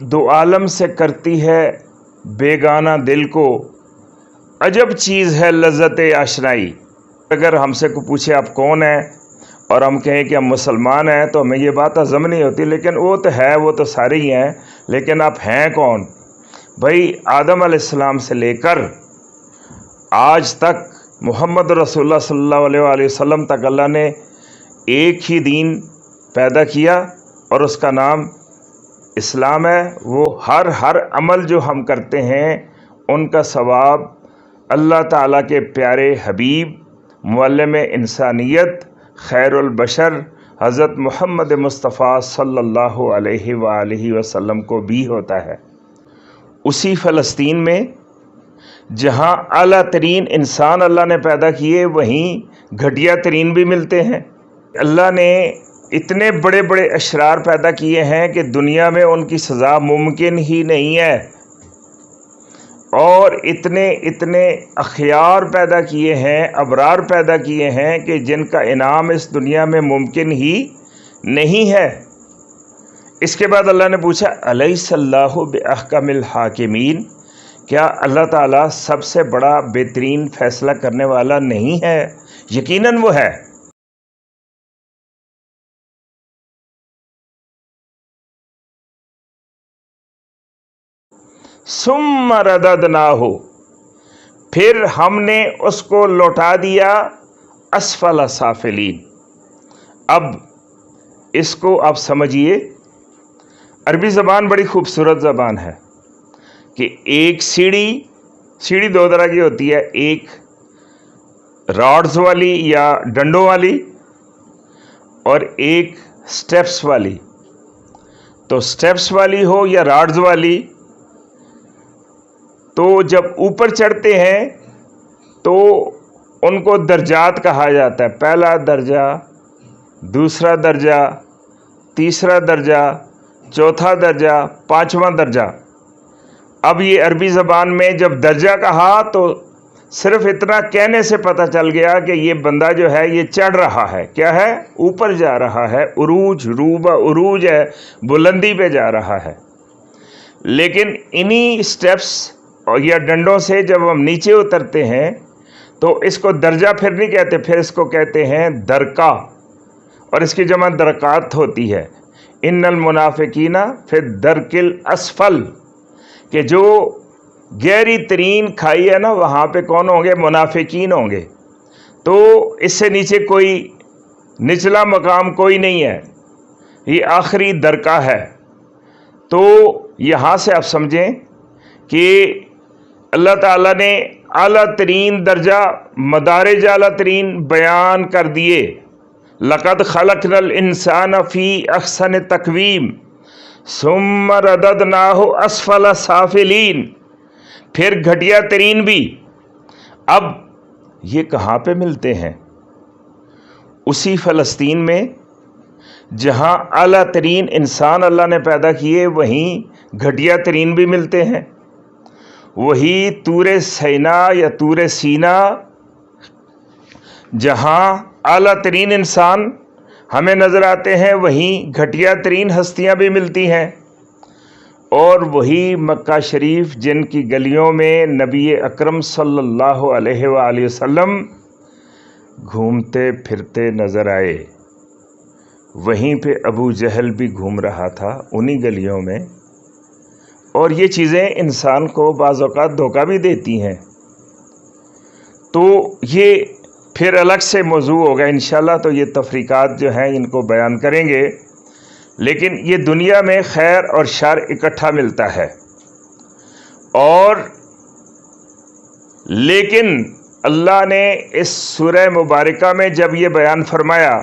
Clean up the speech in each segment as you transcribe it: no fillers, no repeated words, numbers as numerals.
दो आलम से करती है बेगाना दिल को, अजब चीज़ है लज्जत आशनाई। अगर हमसे कोई पूछे आप कौन हैं और हम कहें कि हम मुसलमान हैं तो हमें ये बात हज़म नहीं होती, लेकिन वो तो है, वो तो सारे ही हैं, लेकिन आप हैं कौन? भाई आदम अलैहिस्सलाम से लेकर आज तक मोहम्मद रसूलुल्लाह सल्लल्लाहु अलैहि वसल्लम तक अल्लाह ने एक ही दीन पैदा किया और उसका नाम इस्लाम है। वो हर अमल जो हम करते हैं उनका सवाब अल्लाह ताला के प्यारे हबीब मुअल्लिम इंसानियत खैरुल बशर हज़रत मोहम्मद मुस्तफ़ा सल्लल्लाहु अलैहि वसल्लम को भी होता है। उसी फ़लस्तीन में जहाँ आला तरीन इंसान अल्लाह ने पैदा किए, वहीं घटिया तरीन भी मिलते हैं। अल्लाह ने इतने बड़े बड़े अशरार पैदा किए हैं कि दुनिया में उनकी सज़ा मुमकिन ही नहीं है, और इतने इतने अखियार पैदा किए हैं, अबरार पैदा किए हैं कि जिनका इनाम इस दुनिया में मुमकिन ही नहीं है। इसके बाद अल्लाह ने पूछा अलैहिस्सलाहु बिअहकमिल हाकिमीन, क्या अल्लाह ताला सबसे बड़ा बेहतरीन फ़ैसला करने वाला नहीं है? यकीनन वो है। सुम्मा रददनाहु, फिर हमने उसको लौटा दिया अस्फल साफिलीन। अब इसको आप समझिए, अरबी ज़बान बड़ी खूबसूरत ज़बान है कि एक सीढ़ी दो तरह की होती है, एक रॉड्स वाली या डंडों वाली और एक स्टेप्स वाली। तो स्टेप्स वाली हो या रॉड्स वाली, तो जब ऊपर चढ़ते हैं तो उनको दर्जात कहा जाता है। पहला दर्जा, दूसरा दर्जा, तीसरा दर्जा, चौथा दर्जा, पांचवा दर्जा। अब ये अरबी ज़बान में जब दर्जा कहा तो सिर्फ इतना कहने से पता चल गया कि ये बंदा जो है ये चढ़ रहा है। क्या है? ऊपर जा रहा है। उरूज, रूबा उरूज है, बुलंदी पे जा रहा है। लेकिन इन्हीं स्टेप्स और या डंडों से जब हम नीचे उतरते हैं तो इसको दर्जा फिर नहीं कहते, फिर इसको कहते हैं दरका, और इसकी जमा दरकात होती है। इन्नल मुनाफिकीना फिर दरकिल असफल, कि जो गहरी तरीन खाई है ना, वहाँ पे कौन होंगे? मुनाफिकीन होंगे। तो इससे नीचे कोई निचला मकाम कोई नहीं है, ये आखिरी दरका है। तो यहाँ से आप समझें कि अल्लाह ताला ने आला तरीन दर्जा, मदारिज आला तरीन बयान कर दिए। लक़द खलक़नल इंसान फ़ी अहसन तक़वीम सुम्मा रददनाहु अस्फल साफिलीन, फिर घटिया तरीन भी। अब ये कहाँ पे मिलते हैं? उसी फ़लस्तीन में जहाँ आला तरीन इंसान अल्लाह ने पैदा किए, वहीं घटिया तरीन भी मिलते हैं। वही तूरे सैना या तूरे सीना, जहाँ आला तरीन इंसान हमें नज़र आते हैं, वहीं घटिया तरीन हस्तियाँ भी मिलती हैं। और वही मक्का शरीफ जिनकी गलियों में नबी अकरम सल्लल्लाहु अलैहि वसल्लम घूमते फिरते नज़र आए, वहीं पे अबू जहल भी घूम रहा था उन्हीं गलियों में। और ये चीज़ें इंसान को बाज़ औक़ात धोखा भी देती हैं। तो ये फिर अलग से मौजू होगा इंशाल्लाह, तो ये तफरीक़ात जो हैं इनको बयान करेंगे। लेकिन ये दुनिया में खैर और शर इकट्ठा मिलता है। और लेकिन अल्लाह ने इस सूरह मुबारका में जब ये बयान फरमाया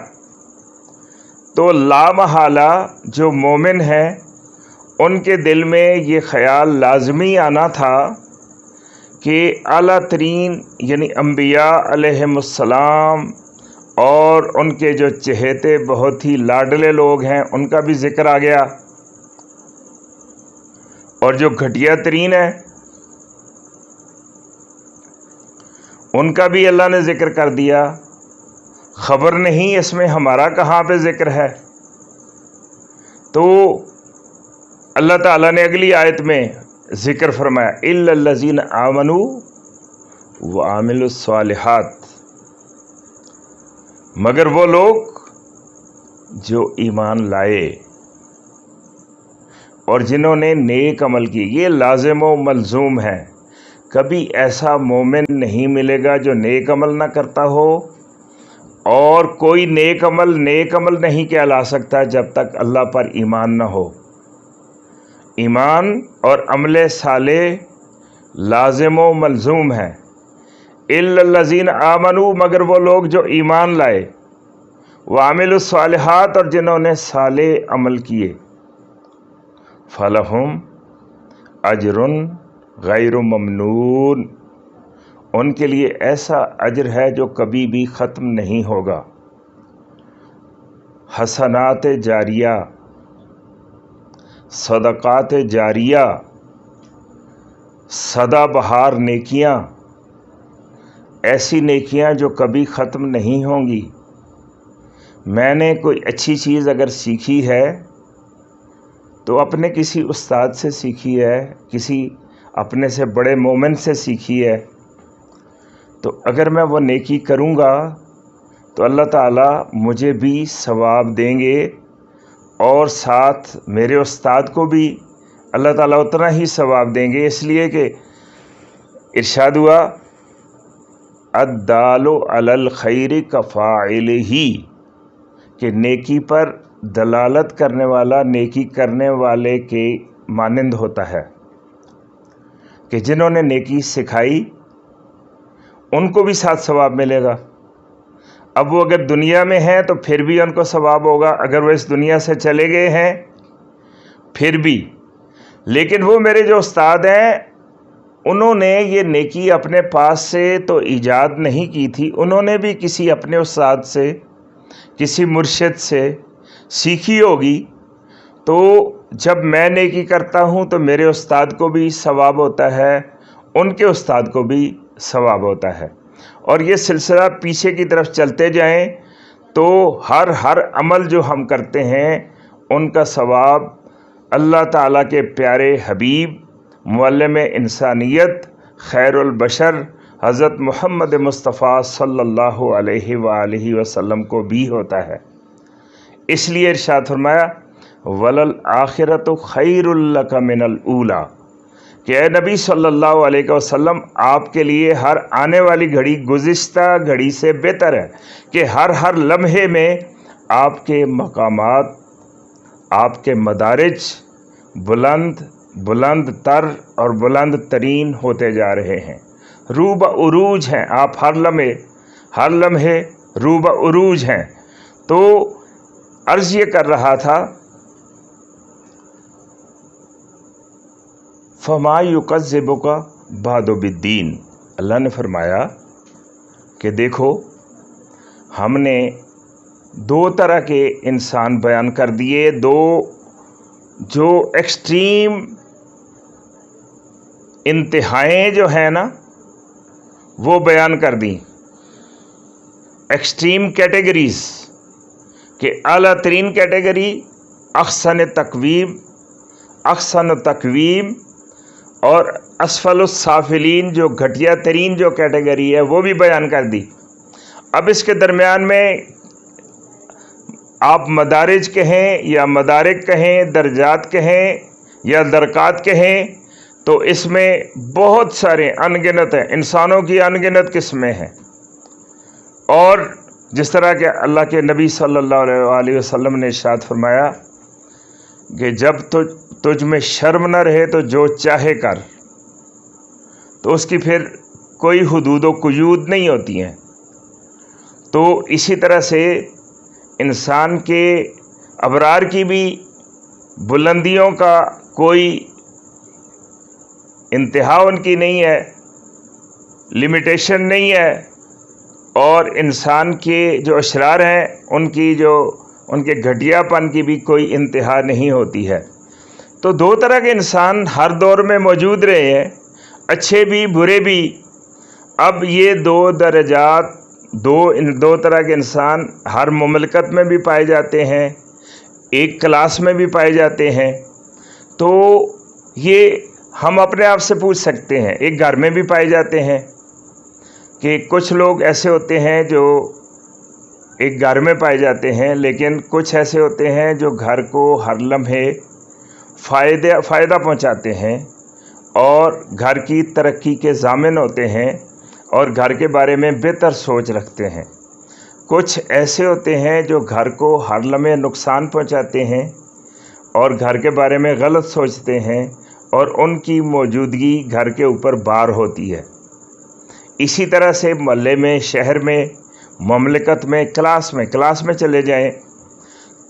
तो लामहाला जो मोमिन है उनके दिल में ये ख़याल लाजमी आना था कि आला तरीन यानी अम्बिया अलैहिमुस्सलाम और उनके जो चहेते बहुत ही लाडले लोग हैं उनका भी ज़िक्र आ गया, और जो घटिया तरीन है उनका भी अल्लाह ने ज़िक्र कर दिया। ख़बर नहीं इसमें हमारा कहाँ पे ज़िक्र है। तो اللہ ताला ने अगली आयत में ज़िक्र फरमाया इल्लल्लज़ीन आमनू व आमिलुस्सालिहात, मगर वो लोग जो ईमान लाए और जिन्होंने नेक अमल की। ये लाजिम व मलजूम है, कभी ऐसा मोमिन नहीं मिलेगा जो नेक अमल ना करता हो, और कोई नेक अमल नहीं कहला सकता जब तक अल्लाह पर ईमान ना हो। ईमान और अमले साले लाजिम व मलजूम है। इल्लल्लज़ीन आमनू, मगर वो लोग जो ईमान लाए, व आमिलुस्सालिहात, और जिन्होंने साले अमल किए, फलहुम अजरुन गैरु ममनून, उनके लिए ऐसा अजर है जो कभी भी ख़त्म नहीं होगा। हसनात जारिया, सदक़ात जारिया, सदाबहार नेकियां, ऐसी नेकियां जो कभी ख़त्म नहीं होंगी। मैंने कोई अच्छी चीज़ अगर सीखी है तो अपने किसी उस्ताद से सीखी है, किसी अपने से बड़े मोमिन से सीखी है, तो अगर मैं वो नेकी करूँगा तो अल्लाह ताला मुझे भी सवाब देंगे, और साथ मेरे उस्ताद को भी अल्लाह ताला उतना ही सवाब देंगे। इसलिए कि इरशाद हुआ अद्दालो अलल खैरि कफ़ाइलिही, कि नेकी पर दलालत करने वाला नेकी करने वाले के मानंद होता है, कि जिन्होंने नेकी सिखाई उनको भी साथ सवाब मिलेगा। अब वो अगर दुनिया में हैं तो फिर भी उनको सवाब होगा, अगर वो इस दुनिया से चले गए हैं फिर भी। लेकिन वो मेरे जो उस्ताद हैं, उन्होंने ये नेकी अपने पास से तो ईजाद नहीं की थी, उन्होंने भी किसी अपने उस्ताद से, किसी मुर्शिद से सीखी होगी। तो जब मैं नेकी करता हूँ तो मेरे उस्ताद को भी सवाब होता है, उनके उस्ताद को भी सवाब होता है, और ये सिलसिला पीछे की तरफ चलते जाएं तो हर अमल जो हम करते हैं उनका सवाब अल्लाह ताला के प्यारे हबीब मुअल्लिम इंसानियत खैरुल बशर हज़रत मोहम्मद मुस्तफ़ा सल्लल्लाहु अलैहि वालैहि वसल्लम को भी होता है। इसलिए इरशाद फरमाया वलल आखिरतु खैरुल लका मिनल ऊला, कि ए नबी सल्लल्लाहु अलैहि वसल्लम, आपके लिए हर आने वाली घड़ी गुज़िश्ता घड़ी से बेहतर है, कि हर लम्हे में आपके मकामात, आपके मदारिज बुलंद तर और बुलंद तरीन होते जा रहे हैं, रूब उरूज हैं। आप हर लम्हे रूब उरूज हैं। तो अर्ज़ ये कर रहा था फमा युकज़्ज़िबुका बादु बिद्दीन, अल्लाह ने फरमाया कि देखो हमने दो तरह के इंसान बयान कर दिए, दो जो एक्सट्रीम इंतहाएँ जो हैं ना वो बयान कर दी, एक्सट्रीम कैटेगरीज़ के आला तरीन कैटेगरी अहसन तकवीम और असफलुस साफिलीन जो घटिया तरीन जो कैटेगरी है वो भी बयान कर दी। अब इसके दरमियान में आप मदारिज कहें या मदारिक कहें, दर्जात कहें या दरकात कहें, तो इसमें बहुत सारे अनगिनत हैं, इंसानों की अनगिनत किस्में हैं। और जिस तरह के अल्लाह के नबी सल्लल्लाहु अलैहि वसल्लम ने इरशाद फरमाया कि जब तुझ में शर्म न रहे तो जो चाहे कर, तो उसकी फिर कोई हुदूद व कुयूद नहीं होती हैं। तो इसी तरह से इंसान के अबरार की भी बुलंदियों का कोई इंतहा उनकी नहीं है, लिमिटेशन नहीं है, और इंसान के जो अशरार हैं उनके घटियापन की भी कोई इंतहा नहीं होती है। तो दो तरह के इंसान हर दौर में मौजूद रहे हैं, अच्छे भी बुरे भी। अब ये दो दर्जात, दो तरह के इंसान हर मुमलकत में भी पाए जाते हैं, एक क्लास में भी पाए जाते हैं। تو ये हम अपने आप से पूछ सकते हैं। एक घर में भी पाए जाते हैं कि कुछ लोग ऐसे होते हैं जो एक घर में पाए जाते हैं, लेकिन कुछ ऐसे होते हैं जो घर को हर लम्हे फ़ायदा पहुंचाते हैं और घर की तरक्की के ज़ामिन होते हैं और घर के बारे में बेहतर सोच रखते हैं। कुछ ऐसे होते हैं जो घर को हर लम्हे नुकसान पहुंचाते हैं और घर के बारे में गलत सोचते हैं और उनकी मौजूदगी घर के ऊपर भार होती है। इसी तरह से मोहल्ले में, शहर में, ममलकत में, क्लास में चले जाएं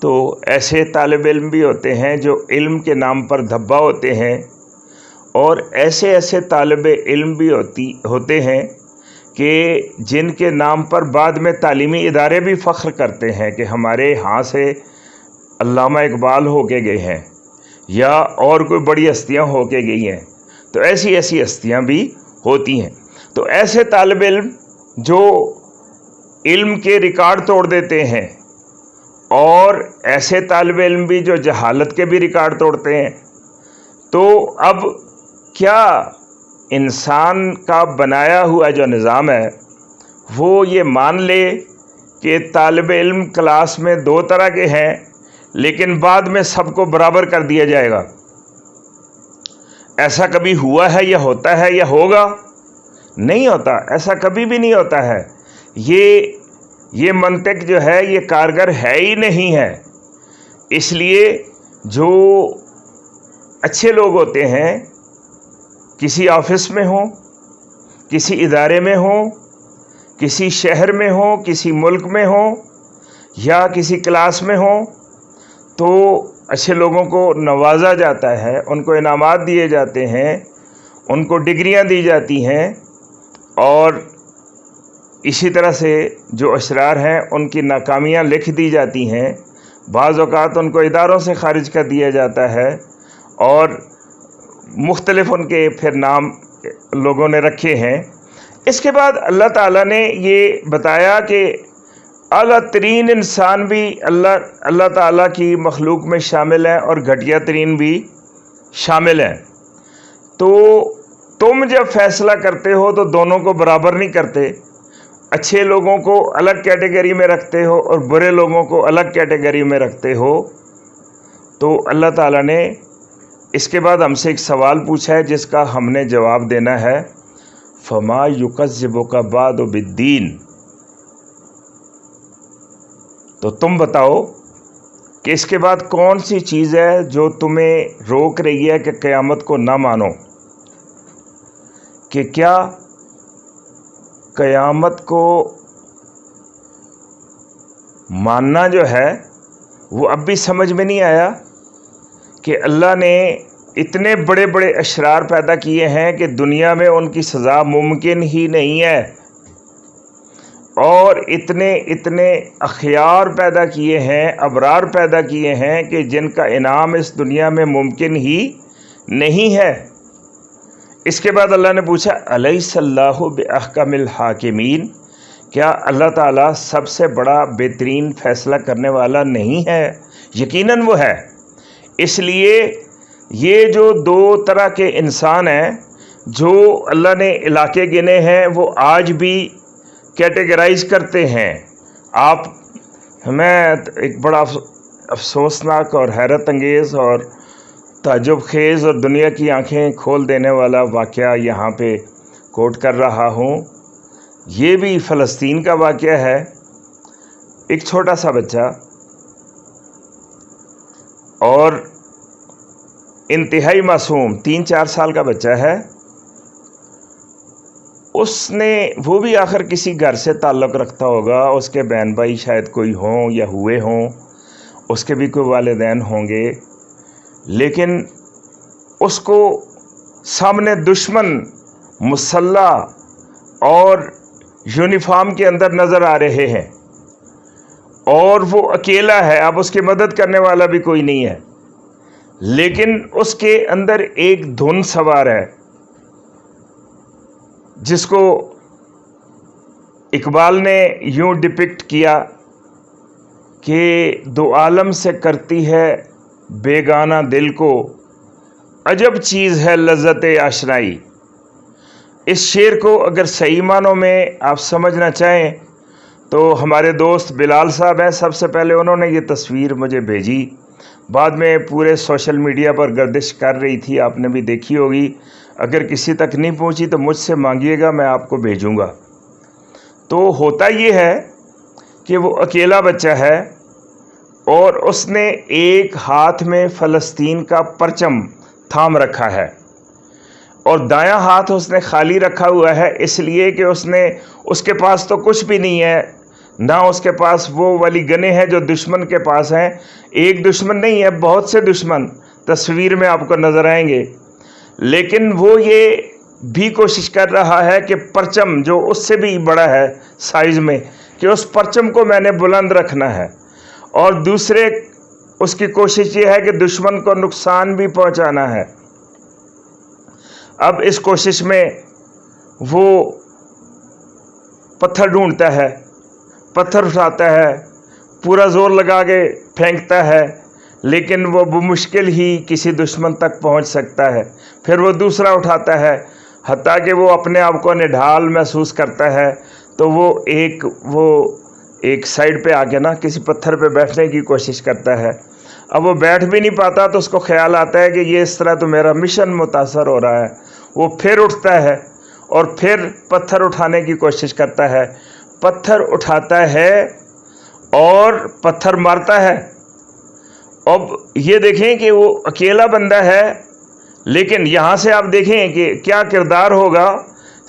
तो ऐसे तालिब इल्म भी होते हैं जो इल्म के नाम पर धब्बा होते हैं और ऐसे तालिब इल्म भी होते हैं कि जिनके नाम पर बाद में तालीमी इदारे भी फ़ख्र करते हैं कि हमारे यहाँ से अल्लामा इकबाल होके गए हैं या और कोई बड़ी हस्तियाँ होके गई हैं। तो ऐसी हस्तियाँ भी होती हैं। तो ऐसे तालिब इल्म जो इल्म के रिकॉर्ड तोड़ देते हैं और ऐसे तालिब इल्म भी जो जहालत के भी रिकॉर्ड तोड़ते हैं। तो अब क्या इंसान का बनाया हुआ जो निज़ाम है वो ये मान ले कि तालिब इल्म क्लास में दो तरह के हैं, लेकिन बाद में सबको बराबर कर दिया जाएगा? ऐसा कभी हुआ है या होता है या होगा? नहीं होता, ऐसा कभी भी नहीं होता है। ये मंतिक जो है ये कारगर है ही नहीं है। इसलिए जो अच्छे लोग होते हैं, किसी ऑफिस में हो, किसी इदारे में हो, किसी शहर में हो, किसी मुल्क में हो या किसी क्लास में हो, तो अच्छे लोगों को नवाजा जाता है, उनको इनामात दिए जाते हैं, उनको डिग्रियां दी जाती हैं और इसी तरह से जो अशरार हैं उनकी नाकामियां लिख दी जाती हैं। बाज़ औक़ात उनको इदारों से ख़ारिज कर दिया जाता है और मुख्तलिफ उनके फिर नाम लोगों ने रखे हैं। इसके बाद अल्लाह ताला ने ये बताया कि आला तरीन इंसान भी अल्लाह ताला की मखलूक में शामिल हैं और घटिया तरीन भी शामिल हैं। तो तुम जब फैसला करते हो तो दोनों को बराबर नहीं करते, अच्छे लोगों को अलग कैटेगरी में रखते हो और बुरे लोगों को अलग कैटेगरी में रखते हो। तो अल्लाह ताला ने इसके बाद हमसे एक सवाल पूछा है जिसका हमने जवाब देना है। फमा युकज़्ज़िबुका बादु बिद्दीन, तो तुम बताओ कि इसके बाद कौन सी चीज़ है जो तुम्हें रोक रही है कि क़यामत को ना मानो? कि क्या क़यामत को मानना जो है वो अब भी समझ में नहीं आया कि अल्लाह ने इतने बड़े बड़े अशरार पैदा किए हैं कि दुनिया में उनकी सज़ा मुमकिन ही नहीं है, और इतने अखियार पैदा किए हैं, अबरार पैदा किए हैं कि जिनका इनाम इस दुनिया में मुमकिन ही नहीं है। इसके बाद अल्लाह ने पूछा अलैहिस्सल्लाहु बिअहकमिल हाकिमीन, क्या अल्लाह ताला सबसे बड़ा बेहतरीन फ़ैसला करने वाला नहीं है? यकीनन वो है। इसलिए ये जो दो तरह के इंसान हैं जो अल्लाह ने इलाके गिने हैं वो आज भी कैटेगराइज करते हैं। मैं एक बड़ा अफसोसनाक और हैरत अंगेज़ और ताज्जुब खेज़ और दुनिया की आंखें खोल देने वाला वाक़या यहाँ पे कोट कर रहा हूँ। ये भी फ़लस्तीन का वाक़या है। एक छोटा सा बच्चा और इंतहाई मासूम 3-4 साल का बच्चा है, वो भी आखिर किसी घर से ताल्लुक़ रखता होगा, उसके बहन भाई शायद कोई हों या हुए हों, उसके भी कोई वालिदैन होंगे, लेकिन उसको सामने दुश्मन मुसल्लह और यूनिफॉर्म के अंदर नज़र आ रहे हैं और वो अकेला है। अब उसकी मदद करने वाला भी कोई नहीं है, लेकिन उसके अंदर एक धुन सवार है जिसको इकबाल ने यूं डिपिक्ट किया कि दो आलम से करती है बेगाना दिल को, अजब चीज़ है लज्जत आशनाई। इस शेर को अगर सही मानों में आप समझना चाहें तो हमारे दोस्त बिलाल साहब हैं, सबसे पहले उन्होंने ये तस्वीर मुझे भेजी, बाद में पूरे सोशल मीडिया पर गर्दिश कर रही थी, आपने भी देखी होगी। अगर किसी तक नहीं पहुंची तो मुझसे मांगिएगा, मैं आपको भेजूंगा। तो होता ये है कि वो अकेला बच्चा है और उसने एक हाथ में फ़लस्तीन का परचम थाम रखा है और दायां हाथ उसने खाली रखा हुआ है, इसलिए कि उसके पास तो कुछ भी नहीं है, ना उसके पास वो वाली गने हैं जो दुश्मन के पास हैं। एक दुश्मन नहीं है, बहुत से दुश्मन तस्वीर में आपको नज़र आएंगे। लेकिन वो ये भी कोशिश कर रहा है कि परचम जो उससे भी बड़ा है साइज़ में, कि उस परचम को मैंने बुलंद रखना है। और दूसरे उसकी कोशिश ये है कि दुश्मन को नुकसान भी पहुंचाना है। अब इस कोशिश में वो पत्थर ढूंढता है, पत्थर उठाता है, पूरा ज़ोर लगा के फेंकता है, लेकिन वो बमुश्किल ही किसी दुश्मन तक पहुंच सकता है। फिर वो दूसरा उठाता है, हत्ता कि वो अपने आप को निढाल महसूस करता है तो वो एक साइड पे आके ना किसी पत्थर पे बैठने की कोशिश करता है। अब वो बैठ भी नहीं पाता तो उसको ख्याल आता है कि ये इस तरह तो मेरा मिशन मुतासर हो रहा है। वो फिर उठता है और फिर पत्थर उठाने की कोशिश करता है, पत्थर उठाता है और पत्थर मारता है। अब ये देखें कि वो अकेला बंदा है, लेकिन यहाँ से आप देखें कि क्या किरदार होगा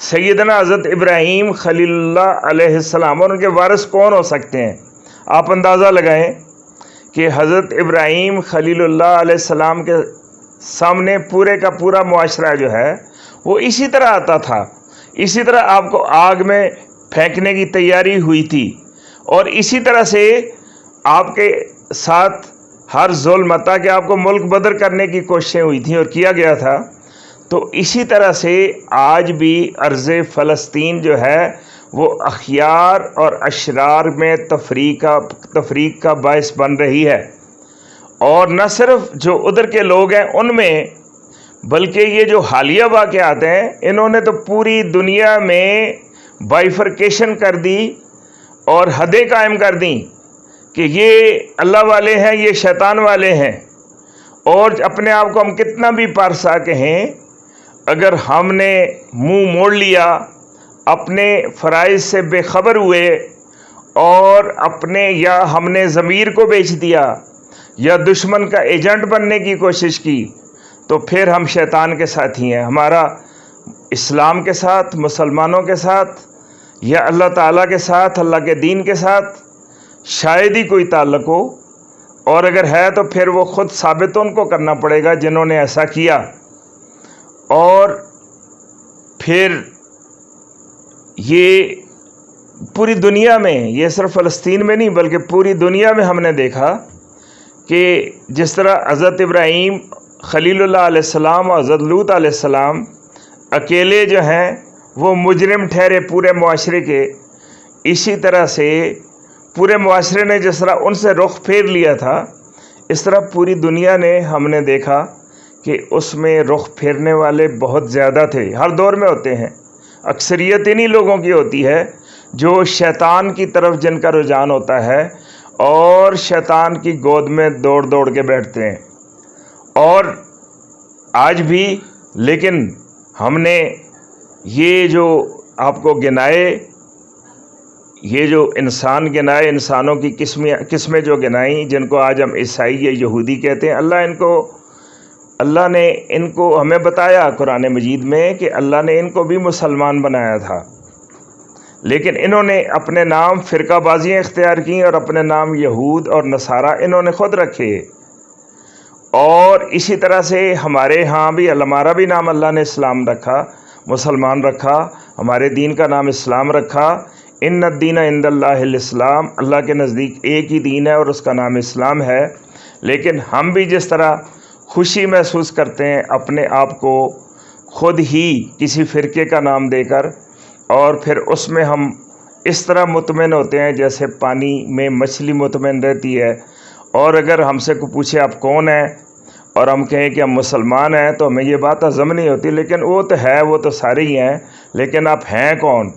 सैयदना हज़रत इब्राहीम खलीलुल्लाह अलैहिस्सलाम, और उनके वारिस कौन हो सकते हैं। आप अंदाज़ा लगाएं कि हज़रत इब्राहीम खलीलुल्लाह अलैहिस्सलाम के सामने पूरे का पूरा मुआशरा जो है वो इसी तरह आता था, इसी तरह आपको आग में फेंकने की तैयारी हुई थी और इसी तरह से आपके साथ हर जुल्म मता कि आपको मुल्क बदर करने की कोशिशें हुई थी और किया गया था। तो इसी तरह से आज भी अर्ज़ फ़लस्तीन जो है वो अखयार और अशरार में तफरीक का बायस बन रही है। और न सिर्फ जो उधर के लोग हैं उनमें, बल्कि ये जो हालिया वाक़यात हैं इन्होंने तो पूरी दुनिया में बाइफरकेशन कर दी और हदें कायम कर दी कि ये अल्लाह वाले हैं, ये शैतान वाले हैं। और अपने आप को हम कितना भी पारसा कहें, अगर हमने मुंह मोड़ लिया, अपने फ़राइज़ से बेखबर हुए और या हमने ज़मीर को बेच दिया या दुश्मन का एजेंट बनने की कोशिश की, तो फिर हम शैतान के साथी हैं। हमारा इस्लाम के साथ, मुसलमानों के साथ या अल्लाह ताला के साथ, अल्लाह के दीन के साथ शायद ही कोई ताल्लुक़ हो, और अगर है तो फिर वो ख़ुद साबित उनको करना पड़ेगा जिन्होंने ऐसा किया। और फिर ये पूरी दुनिया में, ये सिर्फ फ़लस्तीन में नहीं बल्कि पूरी दुनिया में हमने देखा कि जिस तरह हज़रत इब्राहीम खलीलुल्लाह अलैहिस्सलाम और हज़रत लूत अलैहिस्सलाम अकेले जो हैं वो मुजरिम ठहरे पूरे मुआशरे के, इसी तरह से पूरे मुआशरे ने जिस तरह उनसे रुख फेर लिया था, इस तरह पूरी दुनिया ने हमने देखा कि उसमें रुख फेरने वाले बहुत ज़्यादा थे। हर दौर में होते हैं, अक्सरियत इन्हीं लोगों की होती है जो शैतान की तरफ जिनका रुझान होता है और शैतान की गोद में दौड़ दौड़ के बैठते हैं। और आज भी, लेकिन हमने ये जो आपको गिनाए, ये जो इंसान गिनाए, इंसानों की किस्में जो गिनाई, जिनको आज हम ईसाई या यहूदी कहते हैं, अल्लाह ने इनको हमें बताया कुरान मजीद में कि अल्लाह ने इनको भी मुसलमान बनाया था, लेकिन इन्होंने अपने नाम फ़िरकाबाजियाँ इख्तियार की और अपने नाम यहूद और नसारा इन्होंने ख़ुद रखे। और इसी तरह से हमारे यहाँ भी हमारा भी नाम अल्लाह ने इस्लाम रखा, मुसलमान रखा, हमारे दीन का नाम इस्लाम रखा। इन्नद्दीन इंदल्लाहिल इस्लाम, अल्लाह के नज़दीक एक ही दीन है और उसका नाम इस्लाम है। लेकिन हम भी जिस तरह खुशी महसूस करते हैं अपने आप को ख़ुद ही किसी फ़िरके का नाम देकर, और फिर उसमें हम इस तरह मुतमिन होते हैं जैसे पानी में मछली मुतमिन रहती है। और अगर हमसे को पूछे आप कौन हैं, और हम कहें कि हम मुसलमान हैं तो हमें ये बात हज़म नहीं होती, लेकिन वो तो है, वो तो सारे ही हैं, लेकिन आप हैं कौन?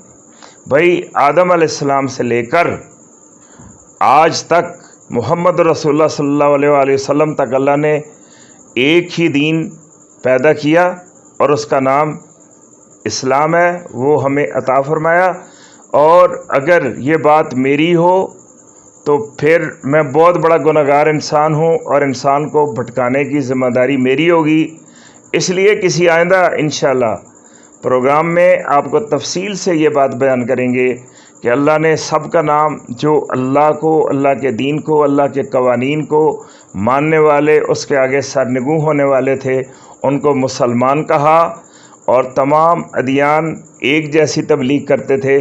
भाई आदम अलैहिस्सलाम से लेकर आज तक मोहम्मद रसूलुल्लाह सल्लल्लाहु अलैहि वसल्लम तक अल्लाह ने एक ही दीन पैदा किया और उसका नाम इस्लाम है, वो हमें अता फरमाया। और अगर ये बात मेरी हो तो फिर मैं बहुत बड़ा गुनहगार इंसान हूँ और इंसान को भटकाने की ज़िम्मेदारी मेरी होगी। इसलिए किसी आइंदा इंशाअल्लाह प्रोग्राम में आपको तफसील से ये बात बयान करेंगे कि अल्लाह ने सब का नाम, जो अल्लाह को, अल्लाह के दीन को, अल्लाह के कवानीन को मानने वाले, उसके आगे सरनिगू होने वाले थे, उनको मुसलमान कहा। और तमाम अदियान एक जैसी तबलीग करते थे,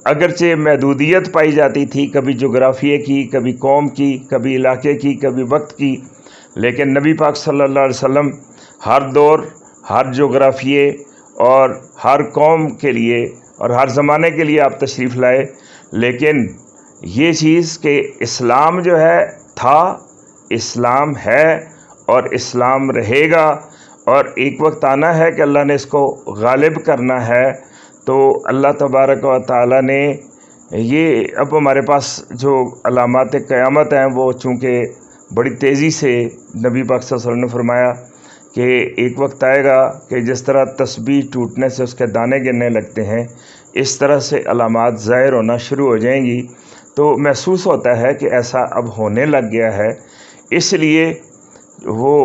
अगरचे महदूदियत पाई जाती थी, कभी जोग्राफिए की, कभी कौम की, कभी इलाके की, कभी वक्त की, लेकिन नबी पाक सल्लल्लाहु अलैहि वसल्लम हर दौर, हर जोग्राफिए और हर कौम के लिए और हर ज़माने के लिए आप तशरीफ़ लाए। लेकिन ये चीज़ कि इस्लाम जो है था, इस्लाम है और इस्लाम रहेगा, और एक वक्त आना है कि अल्लाह ने इसको गालिब करना है। तो अल्लाह तबारक व तआला ने ये, अब हमारे पास जो अलामात क़यामत हैं वो चूँकि बड़ी तेज़ी से नबी पाक सल्लल्लाहु अलैहि वसल्लम ने फरमाया कि एक वक्त आएगा कि जिस तरह तस्बीह टूटने से उसके दाने गिरने लगते हैं, इस तरह से अलामात ज़ाहिर होना शुरू हो जाएंगी। तो महसूस होता है कि ऐसा अब होने लग गया है, इसलिए वो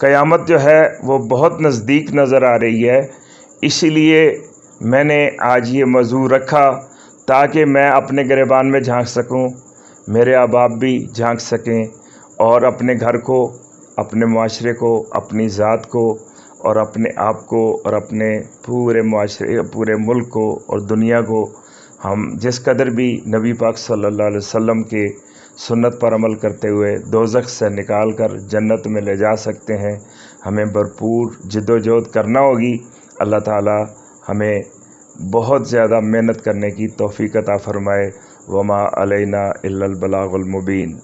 क़यामत जो है वो बहुत नज़दीक नज़र आ रही है। इसीलिए मैंने आज ये मौज़ू रखा ताकि मैं अपने गिरबान में झांक सकूं, मेरे अहबाब भी झांक सकें और अपने घर को, अपने माशरे को, अपनी ज़ात को और अपने आप को और अपने पूरे माशरे, पूरे मुल्क को और दुनिया को हम जिस कदर भी नबी पाक सल्लल्लाहु अलैहि वसल्लम के सुन्नत पर अमल करते हुए दोज़ख से निकाल कर जन्नत में ले जा सकते हैं, हमें भरपूर जिद्दोजहद करना होगी। अल्लाह ताला हमें बहुत ज़्यादा मेहनत करने की तौफ़ीक़ अता फ़रमाए। वमा अलैना इल्लल बलागुल मुबीन।